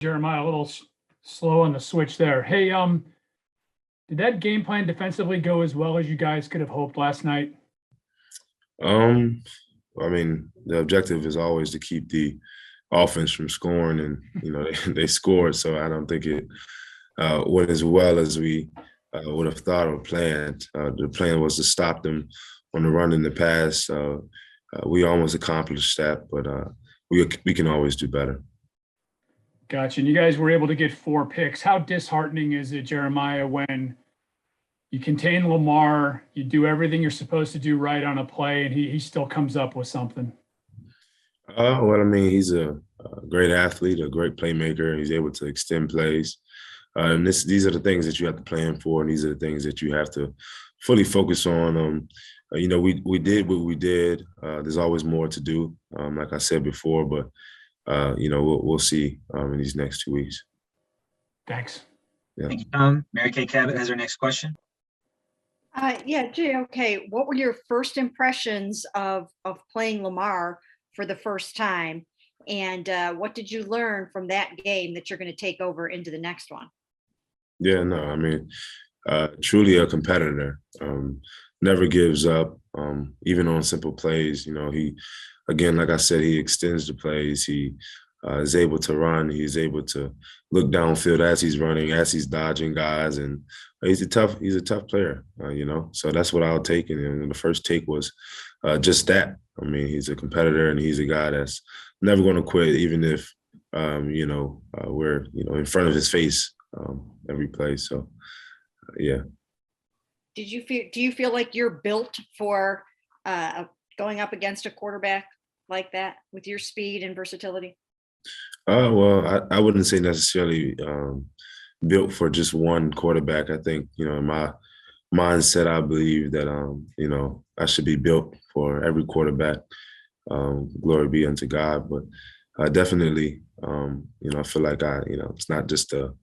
Jeremiah, a little slow on the switch there. Hey, did that game plan defensively go as well as you guys could have hoped last night? Um, I mean, the objective is always to keep the offense from scoring, and they scored, so I don't think it went as well as we would have thought or planned. The plan was to stop them on the run in the pass. We almost accomplished that, but we can always do better. Gotcha. And you guys were able to get 4 picks. How disheartening is it, Jeremiah, when you contain Lamar, you do everything you're supposed to do right on a play, and he still comes up with something? Well, I mean, he's a great athlete, a great playmaker. He's able to extend plays. And these are the things that you have to plan for, and these are the things that you have to fully focus on. We did what we did. There's always more to do, like I said before, but we'll see in these next 2 weeks. Thanks. Yeah. Thank you, Tom. Mary Kay Cabot has our next question. Jay, okay. What were your first impressions of playing Lamar for the first time? And what did you learn from that game that you're going to take over into the next one? Yeah, no, I mean, truly a competitor. Never gives up, even on simple plays. He, again, like I said, he extends the plays. He is able to run. He's able to look downfield as he's running, as he's dodging guys, and he's a tough player. So that's what I'll take. And the first take was just that. I mean, he's a competitor, and he's a guy that's never going to quit, even if we're in front of his face every play. So yeah. Do you feel like you're built for going up against a quarterback like that with your speed and versatility? Well, I wouldn't say necessarily built for just one quarterback. I think, in my mindset, I believe that, I should be built for every quarterback. Glory be unto God. But definitely, I feel like it's not just a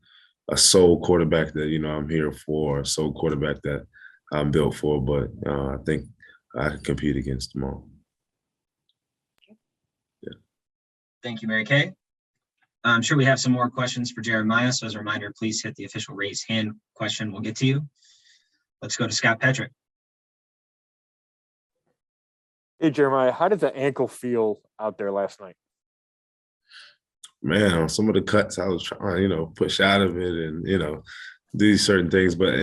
sole quarterback that, I'm here for, a sole quarterback that I'm built for, but I think I can compete against them all. Yeah. Thank you, Mary Kay. I'm sure we have some more questions for Jeremiah. So as a reminder, please hit the official raise hand question. We'll get to you. Let's go to Scott Petrick. Hey, Jeremiah, how did the ankle feel out there last night? Man, on some of the cuts, I was trying, push out of it and, do certain things. But,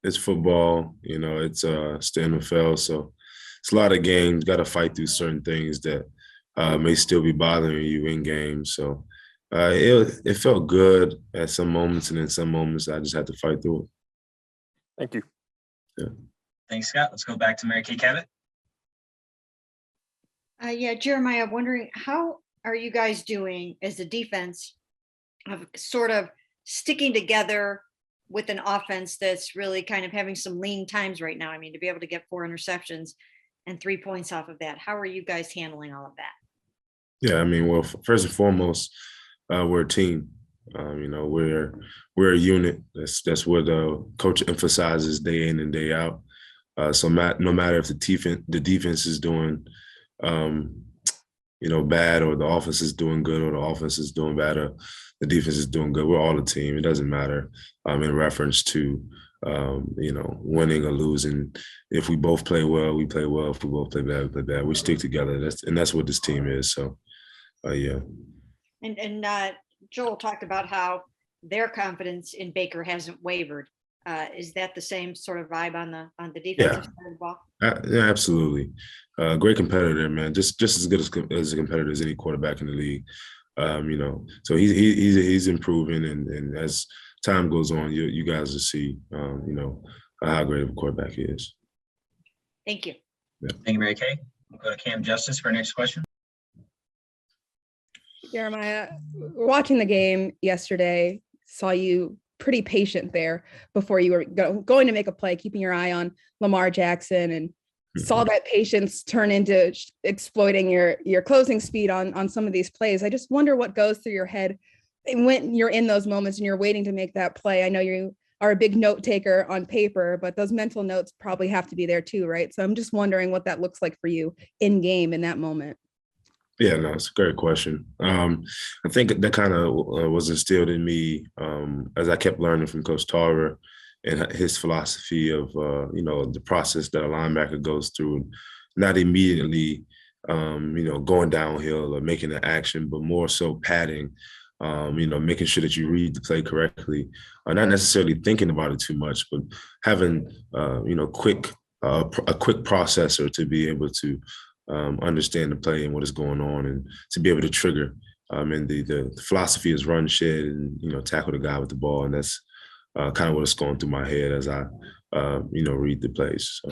it's football, it's the NFL. So it's a lot of games. Got to fight through certain things that may still be bothering you in games. So it felt good at some moments, and in some moments I just had to fight through it. Thank you. Yeah. Thanks, Scott. Let's go back to Mary Kay Cabot. Jeremiah, I'm wondering, how are you guys doing as a defense of sort of sticking together with an offense that's really kind of having some lean times right now? I mean, to be able to get 4 interceptions and 3 points off of that, how are you guys handling all of that? Yeah, I mean, well, first and foremost, we're a team. We're a unit. That's what coach emphasizes day in and day out. So no matter if the defense is doing, bad, or the offense is doing good, or the offense is doing bad, or the defense is doing good, we're all a team. It doesn't matter in reference to winning or losing. If we both play well, we play well. If we both play bad, we play bad. We stick together. That's what this team is. So, yeah. And Joel talked about how their confidence in Baker hasn't wavered. Is that the same sort of vibe on the defensive side of the ball? Yeah, absolutely. Great competitor, man. Just as good as a competitor as any quarterback in the league. So he's improving, and as time goes on, you guys will see, how great of a quarterback he is. Thank you. Yeah. Thank you, Mary Kay. We'll go to Cam Justice for our next question. Jeremiah, watching the game yesterday, saw you pretty patient there before you were going to make a play, keeping your eye on Lamar Jackson, and saw that patience turn into exploiting your closing speed on some of these plays. I just wonder what goes through your head when you're in those moments and you're waiting to make that play. I know you are a big note taker on paper, but those mental notes probably have to be there too, right? So I'm just wondering what that looks like for you in game in that moment. Yeah, no, it's a great question. I think that kind of was instilled in me as I kept learning from Coach Tarver and his philosophy of the process that a linebacker goes through, not immediately going downhill or making an action, but more so padding. Making sure that you read the play correctly, not necessarily thinking about it too much, but having quick a quick processor to be able to understand the play and what is going on, and to be able to trigger. And the philosophy is run, shed, and tackle the guy with the ball, and that's kind of what's going through my head as I read the plays. So.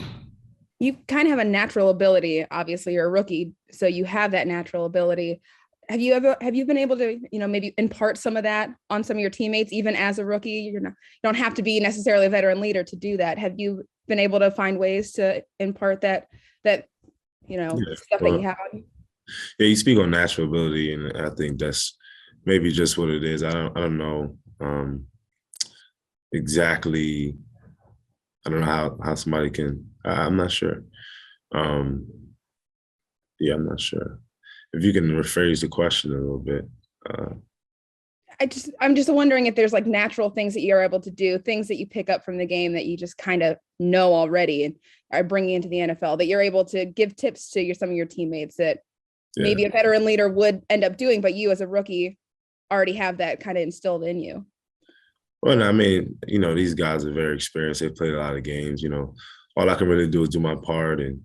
You kind of have a natural ability. Obviously, you're a rookie, so you have that natural ability. Have you been able to maybe impart some of that on some of your teammates, even as a rookie? You don't have to be necessarily a veteran leader to do that. Have you been able to find ways to impart that stuff that you have on you? Yeah, you speak on natural ability, and I think that's maybe just what it is. I don't know exactly. I don't know how somebody can. I'm not sure. Yeah, I'm not sure. If you can rephrase the question a little bit. I'm just wondering if there's like natural things that you're able to do, things that you pick up from the game that you just kind of know already and are bringing into the NFL, that you're able to give tips to some of your teammates that maybe a veteran leader would end up doing, but you as a rookie already have that kind of instilled in you. Well, I mean, these guys are very experienced. They've played a lot of games. All I can really do is do my part, and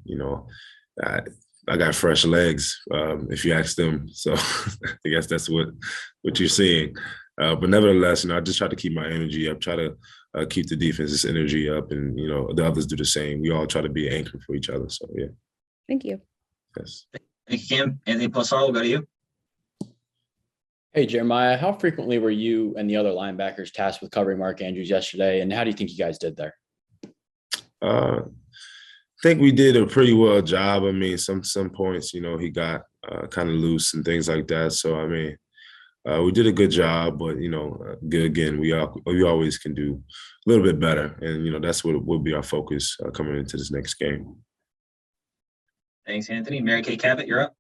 I got fresh legs, if you ask them. So I guess that's what you're seeing. But nevertheless, I just try to keep my energy up, try to keep the defense's energy up, and the others do the same. We all try to be an anchor for each other. So yeah. Thank you. Yes. Thank you, Cam. Anthony Posal, we'll go to you. Hey, Jeremiah, how frequently were you and the other linebackers tasked with covering Mark Andrews yesterday, and how do you think you guys did there? I think we did a pretty well job. I mean, some points, he got kind of loose and things like that. So I mean, we did a good job, but good again. We always can do a little bit better, and that's what will be our focus coming into this next game. Thanks, Anthony. Mary Kay Cabot, you're up.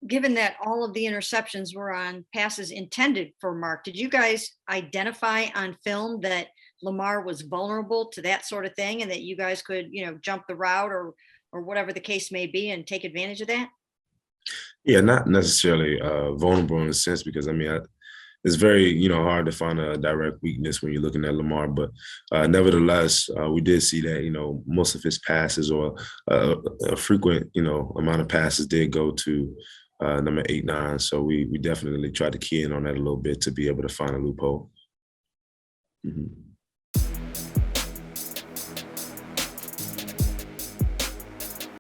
Given that all of the interceptions were on passes intended for Mark, did you guys identify on film that Lamar was vulnerable to that sort of thing, and that you guys could, jump the route or whatever the case may be and take advantage of that? Yeah, not necessarily vulnerable in a sense, because I mean, it's very hard to find a direct weakness when you're looking at Lamar. But nevertheless, we did see that most of his passes, or a frequent amount of passes, did go to number 8-9. So we definitely tried to key in on that a little bit to be able to find a loophole. Mm-hmm.